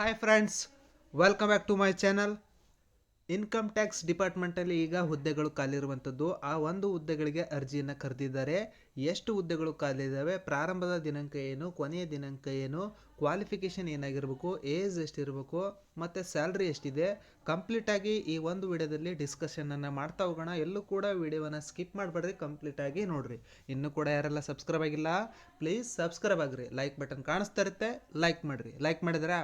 Hi friends, welcome back to my channel. Income tax ಡಿಪಾರ್ಟ್ಮೆಂಟಲ್ಲಿ ಈಗ ಹುದ್ದೆಗಳು ಖಾಲಿರುವಂಥದ್ದು. ಆ ಒಂದು ಹುದ್ದೆಗಳಿಗೆ ಅರ್ಜಿಯನ್ನು ಕರೆದಿದ್ದಾರೆ. ಎಷ್ಟು ಹುದ್ದೆಗಳು ಖಾಲಿ ಇದ್ದಾವೆ, ಪ್ರಾರಂಭದ ದಿನಾಂಕ ಏನು, ಕೊನೆಯ ದಿನಾಂಕ ಏನು, ಕ್ವಾಲಿಫಿಕೇಷನ್ ಏನಾಗಿರಬೇಕು, ಏಜ್ ಎಷ್ಟಿರಬೇಕು ಮತ್ತು ಸ್ಯಾಲ್ರಿ ಎಷ್ಟಿದೆ, ಕಂಪ್ಲೀಟಾಗಿ ಈ ಒಂದು ವಿಡಿಯೋದಲ್ಲಿ ಡಿಸ್ಕಷನನ್ನು ಮಾಡ್ತಾ ಹೋಗೋಣ. ಎಲ್ಲೂ ಕೂಡ ವಿಡಿಯೋವನ್ನು ಸ್ಕಿಪ್ ಮಾಡಬೇಡ್ರಿ, ಕಂಪ್ಲೀಟಾಗಿ ನೋಡಿರಿ. ಇನ್ನೂ ಕೂಡ ಯಾರೆಲ್ಲ ಸಬ್ಸ್ಕ್ರೈಬ್ ಆಗಿಲ್ಲ, ಪ್ಲೀಸ್ ಸಬ್ಸ್ಕ್ರೈಬ್ ಆಗಿರಿ. ಲೈಕ್ ಬಟನ್ ಕಾಣಿಸ್ತಾ ಇರುತ್ತೆ, ಲೈಕ್ ಮಾಡಿರಿ. ಲೈಕ್ ಮಾಡಿದ್ರಾ?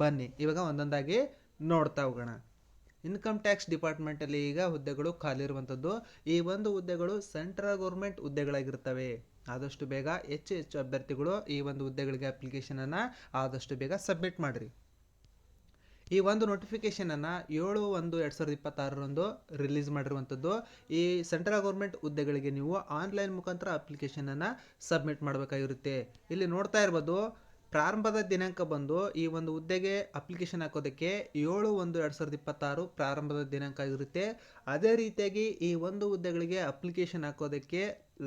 ಬನ್ನಿ ಇವಾಗ ಒಂದೊಂದಾಗಿ ನೋಡ್ತಾ ಹೋಗೋಣ. ಇನ್ಕಮ್ ಟ್ಯಾಕ್ಸ್ ಡಿಪಾರ್ಟ್ಮೆಂಟಲ್ಲಿ ಈಗ ಹುದ್ದೆಗಳು ಖಾಲಿ ಇರುವಂಥದ್ದು. ಈ ಒಂದು ಹುದ್ದೆಗಳು ಸೆಂಟ್ರಲ್ ಗೌರ್ಮೆಂಟ್ ಹುದ್ದೆಗಳಾಗಿರ್ತವೆ. ಆದಷ್ಟು ಬೇಗ ಹೆಚ್ಚು ಅಭ್ಯರ್ಥಿಗಳು ಈ ಒಂದು ಹುದ್ದೆಗಳಿಗೆ ಅಪ್ಲಿಕೇಶನನ್ನು ಆದಷ್ಟು ಬೇಗ ಸಬ್ಮಿಟ್ ಮಾಡಿರಿ. ಈ ಒಂದು ನೋಟಿಫಿಕೇಷನನ್ನು 7/1/2026 ರಿಲೀಸ್ ಮಾಡಿರುವಂಥದ್ದು. ಈ ಸೆಂಟ್ರಲ್ ಗೌರ್ಮೆಂಟ್ ಹುದ್ದೆಗಳಿಗೆ ನೀವು ಆನ್ಲೈನ್ ಮುಖಾಂತರ ಅಪ್ಲಿಕೇಶನನ್ನು ಸಬ್ಮಿಟ್ ಮಾಡಬೇಕಾಗಿರುತ್ತೆ. ಇಲ್ಲಿ ನೋಡ್ತಾ ಇರ್ಬೋದು, ಪ್ರಾರಂಭದ ದಿನಾಂಕ ಬಂದು ಈ ಒಂದು ಹುದ್ದೆಗೆ ಅಪ್ಲಿಕೇಶನ್ ಹಾಕೋದಕ್ಕೆ 7/1/2026 ಪ್ರಾರಂಭದ ದಿನಾಂಕ ಆಗಿರುತ್ತೆ. ಅದೇ ರೀತಿಯಾಗಿ ಈ ಒಂದು ಹುದ್ದೆಗಳಿಗೆ ಅಪ್ಲಿಕೇಶನ್ ಹಾಕೋದಕ್ಕೆ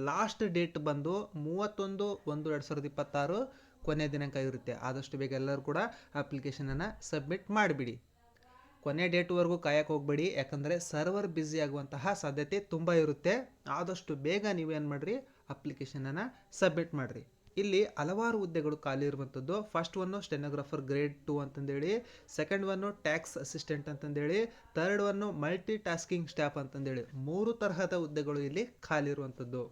ಲಾಸ್ಟ್ ಡೇಟ್ ಬಂದು 31/1/2026 ಕೊನೆಯ ದಿನಾಂಕ ಆಗಿರುತ್ತೆ. ಆದಷ್ಟು ಬೇಗ ಎಲ್ಲರೂ ಕೂಡ ಅಪ್ಲಿಕೇಶನನ್ನು ಸಬ್ಮಿಟ್ ಮಾಡಿಬಿಡಿ. ಕೊನೆಯ ಡೇಟ್ವರೆಗೂ ಕಾಯಕ್ಕೆ ಹೋಗಬೇಡಿ, ಯಾಕಂದರೆ ಸರ್ವರ್ ಬ್ಯುಸಿ ಆಗುವಂತಹ ಸಾಧ್ಯತೆ ತುಂಬ ಇರುತ್ತೆ. ಆದಷ್ಟು ಬೇಗ ನೀವೇನು ಮಾಡಿರಿ, ಅಪ್ಲಿಕೇಶನನ್ನು ಸಬ್ಮಿಟ್ ಮಾಡಿರಿ. ಇಲ್ಲಿ ಹಲವಾರು ಹುದ್ದೆಗಳು ಖಾಲಿ ಇರುವಂಥದ್ದು. ಫಸ್ಟ್ ಒನ್ನು ಸ್ಟೆನೋಗ್ರಾಫರ್ ಗ್ರೇಡ್ 2 ಅಂತಂದೇಳಿ, ಸೆಕೆಂಡ್ ಒನ್ನು ಟ್ಯಾಕ್ಸ್ ಅಸಿಸ್ಟೆಂಟ್ ಅಂತಂದೇಳಿ, third one multi tasking staff ಅಂತಂದೇಳಿ 3 ತರಹದ ಹುದ್ದೆಗಳು ಇಲ್ಲಿ ಖಾಲಿ ಇರುವಂಥದ್ದು.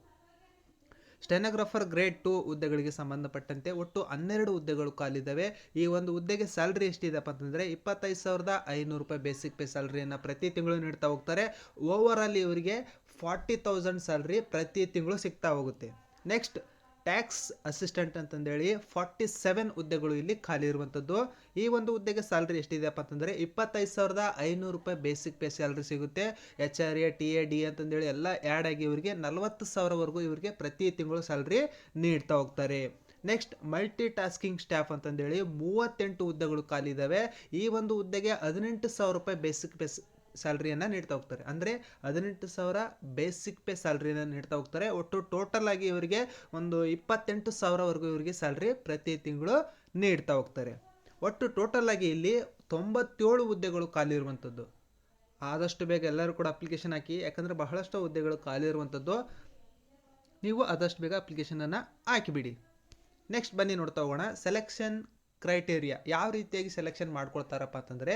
ಸ್ಟೆನೋಗ್ರಾಫರ್ ಗ್ರೇಡ್ 2 ಹುದ್ದೆಗಳಿಗೆ ಸಂಬಂಧಪಟ್ಟಂತೆ ಒಟ್ಟು 12 ಹುದ್ದೆಗಳು ಖಾಲಿದ್ದಾವೆ. ಈ ಒಂದು ಹುದ್ದೆಗೆ ಸ್ಯಾಲ್ರಿ ಎಷ್ಟಿದೆಪ್ಪ ಅಂತಂದರೆ 25,500 ರೂಪಾಯಿ ಬೇಸಿಕ್ ಪೇ ಸ್ಯಾಲ್ರಿಯನ್ನು ಪ್ರತಿ ತಿಂಗಳು ನೀಡ್ತಾ ಹೋಗ್ತಾರೆ. ಓವರ್ ಆಲ್ ಇವರಿಗೆ 40,000 ಸ್ಯಾಲ್ರಿ ಪ್ರತಿ ತಿಂಗಳು ಸಿಗ್ತಾ ಹೋಗುತ್ತೆ. ನೆಕ್ಸ್ಟ್ ಟ್ಯಾಕ್ಸ್ ಅಸಿಸ್ಟೆಂಟ್ ಅಂತಂದೇಳಿ 47 ಹುದ್ದೆಗಳು ಇಲ್ಲಿ ಖಾಲಿ ಇರುವಂಥದ್ದು. ಈ ಒಂದು ಹುದ್ದೆಗೆ ಸ್ಯಾಲ್ರಿ ಎಷ್ಟಿದೆಯಪ್ಪ ಅಂತಂದರೆ 25,500 ರೂಪಾಯಿ ಬೇಸಿಕ್ ಪೇ ಸ್ಯಾಲ್ರಿ ಸಿಗುತ್ತೆ. HRA TAD ಅಂತಂದೇಳಿ ಎಲ್ಲ ಆ್ಯಡ್ ಆಗಿ ಇವರಿಗೆ 40,000ವರೆಗೂ ಇವರಿಗೆ ಪ್ರತಿ ತಿಂಗಳು ಸ್ಯಾಲ್ರಿ ನೀಡ್ತಾ ಹೋಗ್ತಾರೆ. ನೆಕ್ಸ್ಟ್ ಮಲ್ಟಿ ಟಾಸ್ಕಿಂಗ್ ಸ್ಟಾಫ್ ಅಂತಂದೇಳಿ 38 ಹುದ್ದೆಗಳು ಖಾಲಿ ಇದ್ದಾವೆ. ಈ ಒಂದು ಹುದ್ದೆಗೆ 18,000 ರೂಪಾಯಿ ಬೇಸಿಕ್ ಪೇ ಸ್ಯಾಲ್ರಿಯನ್ನು ನೀಡ್ತಾ ಹೋಗ್ತಾರೆ. ಅಂದರೆ 18,000 ಬೇಸಿಕ್ ಪೇ ಸ್ಯಾಲ್ರಿಯನ್ನು ನೀಡ್ತಾ ಹೋಗ್ತಾರೆ. ಒಟ್ಟು ಟೋಟಲ್ ಆಗಿ ಇವರಿಗೆ ಒಂದು 28,000ವರೆಗೂ ಇವರಿಗೆ ಸ್ಯಾಲ್ರಿ ಪ್ರತಿ ತಿಂಗಳು ನೀಡ್ತಾ ಹೋಗ್ತಾರೆ. ಒಟ್ಟು ಟೋಟಲ್ ಆಗಿ ಇಲ್ಲಿ 97 ಹುದ್ದೆಗಳು ಖಾಲಿ ಇರುವಂಥದ್ದು. ಆದಷ್ಟು ಬೇಗ ಎಲ್ಲರೂ ಕೂಡ ಅಪ್ಲಿಕೇಶನ್ ಹಾಕಿ, ಯಾಕಂದರೆ ಬಹಳಷ್ಟು ಹುದ್ದೆಗಳು ಖಾಲಿ ಇರುವಂಥದ್ದು. ನೀವು ಆದಷ್ಟು ಬೇಗ ಅಪ್ಲಿಕೇಶನನ್ನು ಹಾಕಿಬಿಡಿ. ನೆಕ್ಸ್ಟ್ ಬನ್ನಿ ನೋಡ್ತಾ ಹೋಗೋಣ. ಸೆಲೆಕ್ಷನ್ ಕ್ರೈಟೇರಿಯಾ ಯಾವ ರೀತಿಯಾಗಿ ಸೆಲೆಕ್ಷನ್ ಮಾಡ್ಕೊಳ್ತಾರಪ್ಪ ಅಂತಂದರೆ,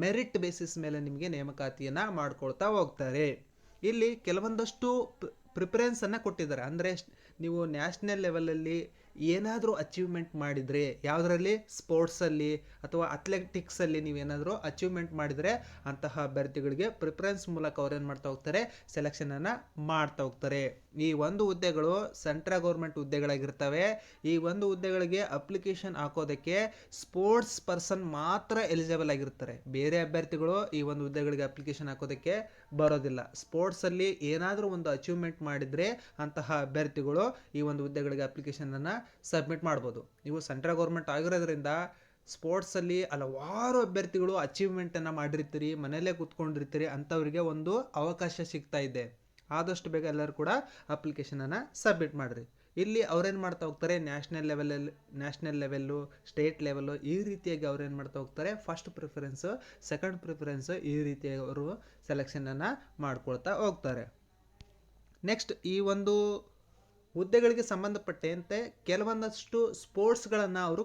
ಮೆರಿಟ್ ಬೇಸಿಸ್ ಮೇಲೆ ನಿಮಗೆ ನೇಮಕಾತಿಯನ್ನು ಮಾಡ್ಕೊಳ್ತಾ ಹೋಗ್ತಾರೆ. ಇಲ್ಲಿ ಕೆಲವೊಂದಷ್ಟು ಪ್ರಿಫರೆನ್ಸನ್ನು ಕೊಟ್ಟಿದ್ದಾರೆ. ಅಂದರೆ ನೀವು ನ್ಯಾಷನಲ್ ಲೆವೆಲಲ್ಲಿ ಏನಾದರೂ ಅಚೀವ್ಮೆಂಟ್ ಮಾಡಿದರೆ, ಯಾವುದರಲ್ಲಿ ಸ್ಪೋರ್ಟ್ಸಲ್ಲಿ ಅಥವಾ ಅಥ್ಲೆಟಿಕ್ಸಲ್ಲಿ ನೀವೇನಾದರೂ ಅಚೀವ್ಮೆಂಟ್ ಮಾಡಿದರೆ ಅಂತಹ ಅಭ್ಯರ್ಥಿಗಳಿಗೆ ಪ್ರಿಫರೆನ್ಸ್ ಮೂಲಕ ಅವ್ರೇನು ಮಾಡ್ತಾ ಹೋಗ್ತಾರೆ, ಸೆಲೆಕ್ಷನನ್ನು ಮಾಡ್ತಾ ಹೋಗ್ತಾರೆ. ಈ ಒಂದು ಹುದ್ದೆಗಳು ಸೆಂಟ್ರಲ್ ಗೌರ್ಮೆಂಟ್ ಹುದ್ದೆಗಳಾಗಿರ್ತವೆ. ಈ ಒಂದು ಹುದ್ದೆಗಳಿಗೆ ಅಪ್ಲಿಕೇಶನ್ ಹಾಕೋದಕ್ಕೆ ಸ್ಪೋರ್ಟ್ಸ್ ಪರ್ಸನ್ ಮಾತ್ರ ಎಲಿಜಿಬಲ್ ಆಗಿರ್ತಾರೆ. ಬೇರೆ ಅಭ್ಯರ್ಥಿಗಳು ಈ ಒಂದು ಹುದ್ದೆಗಳಿಗೆ ಅಪ್ಲಿಕೇಶನ್ ಹಾಕೋದಕ್ಕೆ ಬರೋದಿಲ್ಲ. ಸ್ಪೋರ್ಟ್ಸಲ್ಲಿ ಏನಾದರೂ ಒಂದು ಅಚೀವ್ಮೆಂಟ್ ಮಾಡಿದರೆ ಅಂತಹ ಅಭ್ಯರ್ಥಿಗಳು ಈ ಒಂದು ಹುದ್ದೆಗಳಿಗೆ ಅಪ್ಲಿಕೇಶನನ್ನು ಸಬ್ಮಿಟ್ ಮಾಡ್ಬೋದು. ನೀವು ಸೆಂಟ್ರಲ್ ಗೌರ್ಮೆಂಟ್ ಆಗಿರೋದ್ರಿಂದ ಸ್ಪೋರ್ಟ್ಸಲ್ಲಿ ಹಲವಾರು ಅಭ್ಯರ್ಥಿಗಳು ಅಚೀವ್ಮೆಂಟನ್ನು ಮಾಡಿರ್ತೀರಿ, ಮನೆಯಲ್ಲೇ ಕೂತ್ಕೊಂಡಿರ್ತೀರಿ, ಅಂಥವರಿಗೆ ಒಂದು ಅವಕಾಶ ಸಿಗ್ತಾ ಇದೆ. ಆದಷ್ಟು ಬೇಗ ಎಲ್ಲರೂ ಕೂಡ ಅಪ್ಲಿಕೇಶನನ್ನು ಸಬ್ಮಿಟ್ ಮಾಡಿರಿ. ಇಲ್ಲಿ ಅವ್ರೇನು ಮಾಡ್ತಾ ಹೋಗ್ತಾರೆ, ನ್ಯಾಷನಲ್ ಲೆವೆಲ್ಲು, ಸ್ಟೇಟ್ ಲೆವೆಲ್ಲು ಈ ರೀತಿಯಾಗಿ ಅವ್ರೇನು ಮಾಡ್ತಾ ಹೋಗ್ತಾರೆ, ಫಸ್ಟ್ ಪ್ರಿಫರೆನ್ಸು, ಸೆಕೆಂಡ್ ಪ್ರಿಫರೆನ್ಸು ಈ ರೀತಿಯಾಗಿ ಅವರು ಸೆಲೆಕ್ಷನನ್ನು ಮಾಡ್ಕೊಳ್ತಾ ಹೋಗ್ತಾರೆ. ನೆಕ್ಸ್ಟ್ ಈ ಒಂದು ಹುದ್ದೆಗಳಿಗೆ ಸಂಬಂಧಪಟ್ಟಂತೆ ಕೆಲವೊಂದಷ್ಟು ಸ್ಪೋರ್ಟ್ಸ್ಗಳನ್ನು ಅವರು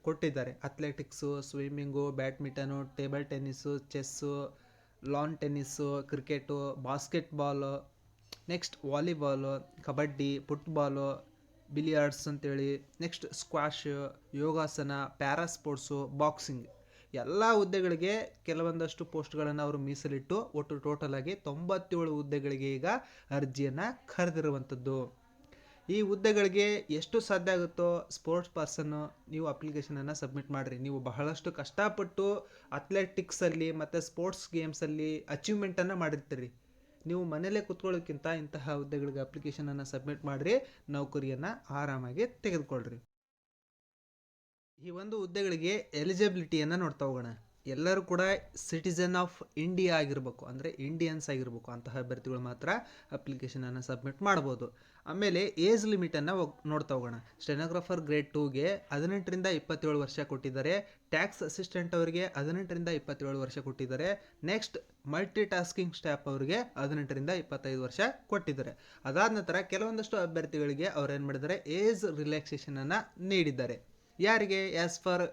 ಕೊಟ್ಟಿದ್ದಾರೆ. Athletics, swimming, badminton, table tennis, chess, lawn tennis, cricket, basketball, next volleyball, kabaddi, football, billiards ಅಂತೇಳಿ, next squash, yogasana, para sports, boxing ಎಲ್ಲ ಹುದ್ದೆಗಳಿಗೆ ಕೆಲವೊಂದಷ್ಟು ಪೋಸ್ಟ್ಗಳನ್ನು ಅವರು ಮೀಸಲಿಟ್ಟು ಒಟ್ಟು ಟೋಟಲ್ ಆಗಿ 97 ಹುದ್ದೆಗಳಿಗೆ ಈಗ ಅರ್ಜಿಯನ್ನು ಕರೆದಿರುವಂಥದ್ದು. ಈ ಹುದ್ದೆಗಳಿಗೆ ಎಷ್ಟು ಸಾಧ್ಯ ಆಗುತ್ತೋ ಸ್ಪೋರ್ಟ್ಸ್ ಪರ್ಸನ್ನು ನೀವು ಅಪ್ಲಿಕೇಶನನ್ನು ಸಬ್ಮಿಟ್ ಮಾಡಿರಿ. ನೀವು ಬಹಳಷ್ಟು ಕಷ್ಟಪಟ್ಟು ಅಥ್ಲೆಟಿಕ್ಸಲ್ಲಿ ಮತ್ತು ಸ್ಪೋರ್ಟ್ಸ್ ಗೇಮ್ಸಲ್ಲಿ ಅಚೀವ್ಮೆಂಟನ್ನು ಮಾಡಿರ್ತೀರಿ. ನೀವು ಮನೆಯಲ್ಲೇ ಕೂತ್ಕೊಳ್ಳೋಕ್ಕಿಂತ ಇಂತಹ ಹುದ್ದೆಗಳಿಗೆ ಅಪ್ಲಿಕೇಶನನ್ನು ಸಬ್ಮಿಟ್ ಮಾಡಿರಿ, ನೌಕರಿಯನ್ನು ಆರಾಮಾಗಿ ತೆಗೆದುಕೊಳ್ಳ್ರಿ. ಈ ಒಂದು ಹುದ್ದೆಗಳಿಗೆ ಎಲಿಜಿಬಿಲಿಟಿಯನ್ನು ನೋಡ್ತಾ ಹೋಗೋಣ. ಎಲ್ಲರೂ ಕೂಡ ಸಿಟಿಸನ್ ಆಫ್ ಇಂಡಿಯಾ ಆಗಿರಬೇಕು, ಅಂದರೆ ಇಂಡಿಯನ್ಸ್ ಆಗಿರಬೇಕು. ಅಂತಹ ಅಭ್ಯರ್ಥಿಗಳು ಮಾತ್ರ ಅಪ್ಲಿಕೇಶನನ್ನು ಸಬ್ಮಿಟ್ ಮಾಡ್ಬೋದು. ಆಮೇಲೆ ಏಜ್ ಲಿಮಿಟನ್ನು ನೋಡ್ತಾ ಹೋಗೋಣ. ಸ್ಟೆನೋಗ್ರಾಫರ್ ಗ್ರೇಡ್ 2ಗೆ 18ರಿಂದ 27 ವರ್ಷ ಕೊಟ್ಟಿದ್ದಾರೆ. ಟ್ಯಾಕ್ಸ್ ಅಸಿಸ್ಟೆಂಟ್ ಅವರಿಗೆ 18ರಿಂದ 27 ವರ್ಷ ಕೊಟ್ಟಿದ್ದಾರೆ. ನೆಕ್ಸ್ಟ್ ಮಲ್ಟಿ ಟಾಸ್ಕಿಂಗ್ ಸ್ಟಾಫ್ ಅವರಿಗೆ 18ರಿಂದ 25 ವರ್ಷ ಕೊಟ್ಟಿದ್ದಾರೆ. ಅದಾದ ನಂತರ ಕೆಲವೊಂದಷ್ಟು ಅಭ್ಯರ್ಥಿಗಳಿಗೆ ಅವ್ರು ಏನು ಮಾಡಿದ್ದಾರೆ, ಏಜ್ ರಿಲ್ಯಾಕ್ಸೇಷನನ್ನು ನೀಡಿದ್ದಾರೆ. ಯಾರಿಗೆ? As for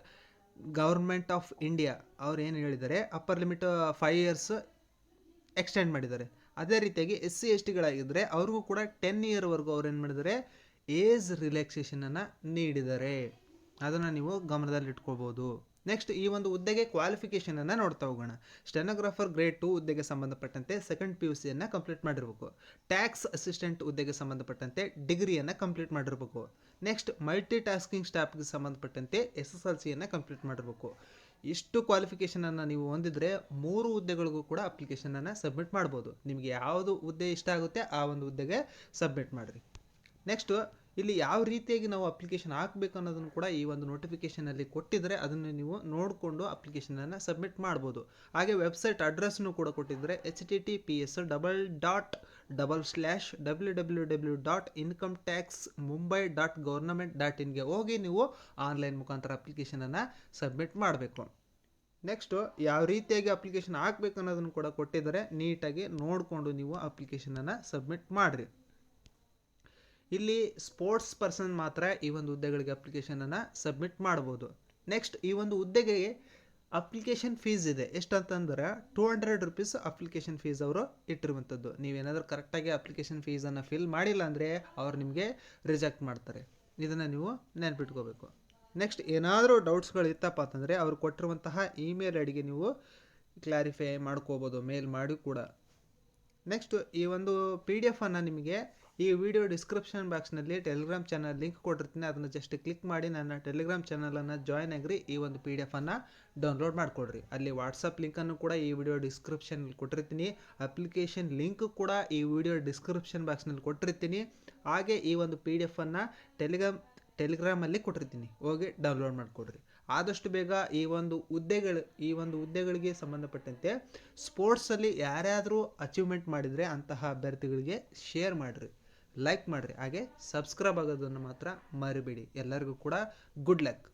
government of India ಅವ್ರು ಏನು ಹೇಳಿದ್ದಾರೆ, ಅಪ್ಪರ್ ಲಿಮಿಟ್ 5 ಇಯರ್ಸ್ ಎಕ್ಸ್ಟೆಂಡ್ ಮಾಡಿದ್ದಾರೆ. ಅದೇ ರೀತಿಯಾಗಿ SC/ST ಅವ್ರಿಗೂ ಕೂಡ 10 ಇಯರ್ವರೆಗೂ ಅವ್ರು ಏನು ಮಾಡಿದ್ದಾರೆ, ಏಜ್ ರಿಲ್ಯಾಕ್ಸೇಷನನ್ನು ನೀಡಿದ್ದಾರೆ. ಅದನ್ನು ನೀವು ಗಮನದಲ್ಲಿ ಇಟ್ಕೊಳ್ಬೋದು. ನೆಕ್ಸ್ಟ್ ಈ ಒಂದು ಹುದ್ದೆಗೆ ಕ್ವಾಲಿಫಿಕೇಷನನ್ನು ನೋಡ್ತಾ ಹೋಗೋಣ. ಸ್ಟೆನೋಗ್ರಾಫರ್ ಗ್ರೇಡ್ 2 ಹುದ್ದೆಗೆ ಸಂಬಂಧಪಟ್ಟಂತೆ ಸೆಕೆಂಡ್ PUCಯನ್ನು ಕಂಪ್ಲೀಟ್ ಮಾಡಿರಬೇಕು. ಟ್ಯಾಕ್ಸ್ ಅಸಿಸ್ಟೆಂಟ್ ಹುದ್ದೆಗೆ ಸಂಬಂಧಪಟ್ಟಂತೆ ಡಿಗ್ರಿಯನ್ನು ಕಂಪ್ಲೀಟ್ ಮಾಡಿರಬೇಕು. ನೆಕ್ಸ್ಟ್ ಮಲ್ಟಿ ಟಾಸ್ಕಿಂಗ್ ಸ್ಟಾಫ್ಗೆ ಸಂಬಂಧಪಟ್ಟಂತೆ SSLCಯನ್ನು ಕಂಪ್ಲೀಟ್ ಮಾಡಿರಬೇಕು. ಇಷ್ಟು ಕ್ವಾಲಿಫಿಕೇಷನನ್ನು ನೀವು ಹೊಂದಿದ್ರೆ 3 ಹುದ್ದೆಗಳಿಗೂ ಕೂಡ ಅಪ್ಲಿಕೇಶನನ್ನು ಸಬ್ಮಿಟ್ ಮಾಡ್ಬೋದು. ನಿಮಗೆ ಯಾವುದು ಹುದ್ದೆ ಇಷ್ಟ ಆಗುತ್ತೆ ಆ ಒಂದು ಹುದ್ದೆಗೆ ಸಬ್ಮಿಟ್ ಮಾಡಿರಿ. ನೆಕ್ಸ್ಟು ಇಲ್ಲಿ ಯಾವ ರೀತಿಯಾಗಿ ನಾವು ಅಪ್ಲಿಕೇಶನ್ ಹಾಕಬೇಕು ಅನ್ನೋದನ್ನು ಕೂಡ ಈ ಒಂದು ನೋಟಿಫಿಕೇಷನಲ್ಲಿ ಕೊಟ್ಟಿದ್ದರೆ ಅದನ್ನು ನೀವು ನೋಡಿಕೊಂಡು ಅಪ್ಲಿಕೇಶನನ್ನು ಸಬ್ಮಿಟ್ ಮಾಡ್ಬೋದು. ಹಾಗೆ ವೆಬ್ಸೈಟ್ ಅಡ್ರೆಸ್ನು ಕೂಡ ಕೊಟ್ಟಿದ್ದರೆ https://www.incometaxmumbai.government.in ಹೋಗಿ ನೀವು ಆನ್ಲೈನ್ ಮುಖಾಂತರ ಅಪ್ಲಿಕೇಶನನ್ನು ಸಬ್ಮಿಟ್ ಮಾಡಬೇಕು. ನೆಕ್ಸ್ಟು ಯಾವ ರೀತಿಯಾಗಿ ಅಪ್ಲಿಕೇಶನ್ ಹಾಕಬೇಕು ಅನ್ನೋದನ್ನು ಕೂಡ ಕೊಟ್ಟಿದ್ದಾರೆ. ನೀಟಾಗಿ ನೋಡಿಕೊಂಡು ನೀವು ಅಪ್ಲಿಕೇಶನನ್ನು ಸಬ್ಮಿಟ್ ಮಾಡಿರಿ. ಇಲ್ಲಿ ಸ್ಪೋರ್ಟ್ಸ್ ಪರ್ಸನ್ ಮಾತ್ರ ಈ ಒಂದು ಹುದ್ದೆಗಳಿಗೆ ಅಪ್ಲಿಕೇಶನನ್ನು ಸಬ್ಮಿಟ್ ಮಾಡ್ಬೋದು. ನೆಕ್ಸ್ಟ್ ಈ ಒಂದು ಹುದ್ದೆಗೆ ಅಪ್ಲಿಕೇಶನ್ ಫೀಸ್ ಇದೆ. ಎಷ್ಟಂತಂದ್ರೆ 200 ರೂಪೀಸ್ ಅಪ್ಲಿಕೇಶನ್ ಫೀಸ್ ಅವರು ಇಟ್ಟಿರುವಂಥದ್ದು. ನೀವೇನಾದರೂ ಕರೆಕ್ಟಾಗಿ ಅಪ್ಲಿಕೇಶನ್ ಫೀಸನ್ನು ಫಿಲ್ ಮಾಡಿಲ್ಲ ಅಂದರೆ ಅವ್ರು ನಿಮಗೆ ರಿಜೆಕ್ಟ್ ಮಾಡ್ತಾರೆ. ಇದನ್ನು ನೀವು ನೆನಪಿಟ್ಕೋಬೇಕು. ನೆಕ್ಸ್ಟ್ ಏನಾದರೂ ಡೌಟ್ಸ್ಗಳು ಇತ್ತಪ್ಪ ಅಂತಂದರೆ ಅವ್ರು ಕೊಟ್ಟಿರುವಂತಹ ಇಮೇಲ್ ಐಡಿಗೆ ನೀವು ಕ್ಲಾರಿಫೈ ಮಾಡ್ಕೋಬೋದು, ಮೇಲ್ ಮಾಡಿ ಕೂಡ. ನೆಕ್ಸ್ಟ್ ಈ ಒಂದು PDF ನಿಮಗೆ ಈ ವಿಡಿಯೋ ಡಿಸ್ಕ್ರಿಪ್ಷನ್ ಬಾಕ್ಸ್ನಲ್ಲಿ ಟೆಲಿಗ್ರಾಮ್ ಚಾನಲ್ ಲಿಂಕ್ ಕೊಟ್ಟಿರ್ತೀನಿ. ಅದನ್ನು ಜಸ್ಟ್ ಕ್ಲಿಕ್ ಮಾಡಿ ನನ್ನ ಟೆಲಿಗ್ರಾಮ್ ಚಾನಲನ್ನು ಜಾಯ್ನ್ ಆಗಿರಿ. ಈ ಒಂದು PDF ಡೌನ್ಲೋಡ್ ಮಾಡಿಕೊಡ್ರಿ. ಅಲ್ಲಿ ವಾಟ್ಸಪ್ ಲಿಂಕನ್ನು ಕೂಡ ಈ ವಿಡಿಯೋ ಡಿಸ್ಕ್ರಿಪ್ಷನಲ್ಲಿ ಕೊಟ್ಟಿರ್ತೀನಿ. ಅಪ್ಲಿಕೇಶನ್ ಲಿಂಕ್ ಕೂಡ ಈ ವಿಡಿಯೋ ಡಿಸ್ಕ್ರಿಪ್ಷನ್ ಬಾಕ್ಸ್ನಲ್ಲಿ ಕೊಟ್ಟಿರ್ತೀನಿ. ಹಾಗೆ ಈ ಒಂದು PDF ಟೆಲಿಗ್ರಾಮಲ್ಲಿ ಕೊಟ್ಟಿರ್ತೀನಿ, ಹೋಗಿ ಡೌನ್ಲೋಡ್ ಮಾಡಿಕೊಡ್ರಿ. ಆದಷ್ಟು ಬೇಗ ಈ ಒಂದು ಹುದ್ದೆಗಳಿಗೆ ಸಂಬಂಧಪಟ್ಟಂತೆ ಸ್ಪೋರ್ಟ್ಸಲ್ಲಿ ಯಾರ್ಯಾದರೂ ಅಚೀವ್ಮೆಂಟ್ ಮಾಡಿದರೆ ಅಂತಹ ಅಭ್ಯರ್ಥಿಗಳಿಗೆ ಶೇರ್ ಮಾಡಿರಿ, ಲೈಕ್ ಮಾಡಿರಿ. ಹಾಗೆ ಸಬ್ಸ್ಕ್ರೈಬ್ ಆಗೋದನ್ನು ಮಾತ್ರ ಮರಿಬೇಡಿ. ಎಲ್ಲರಿಗೂ ಕೂಡ ಗುಡ್ ಲಕ್.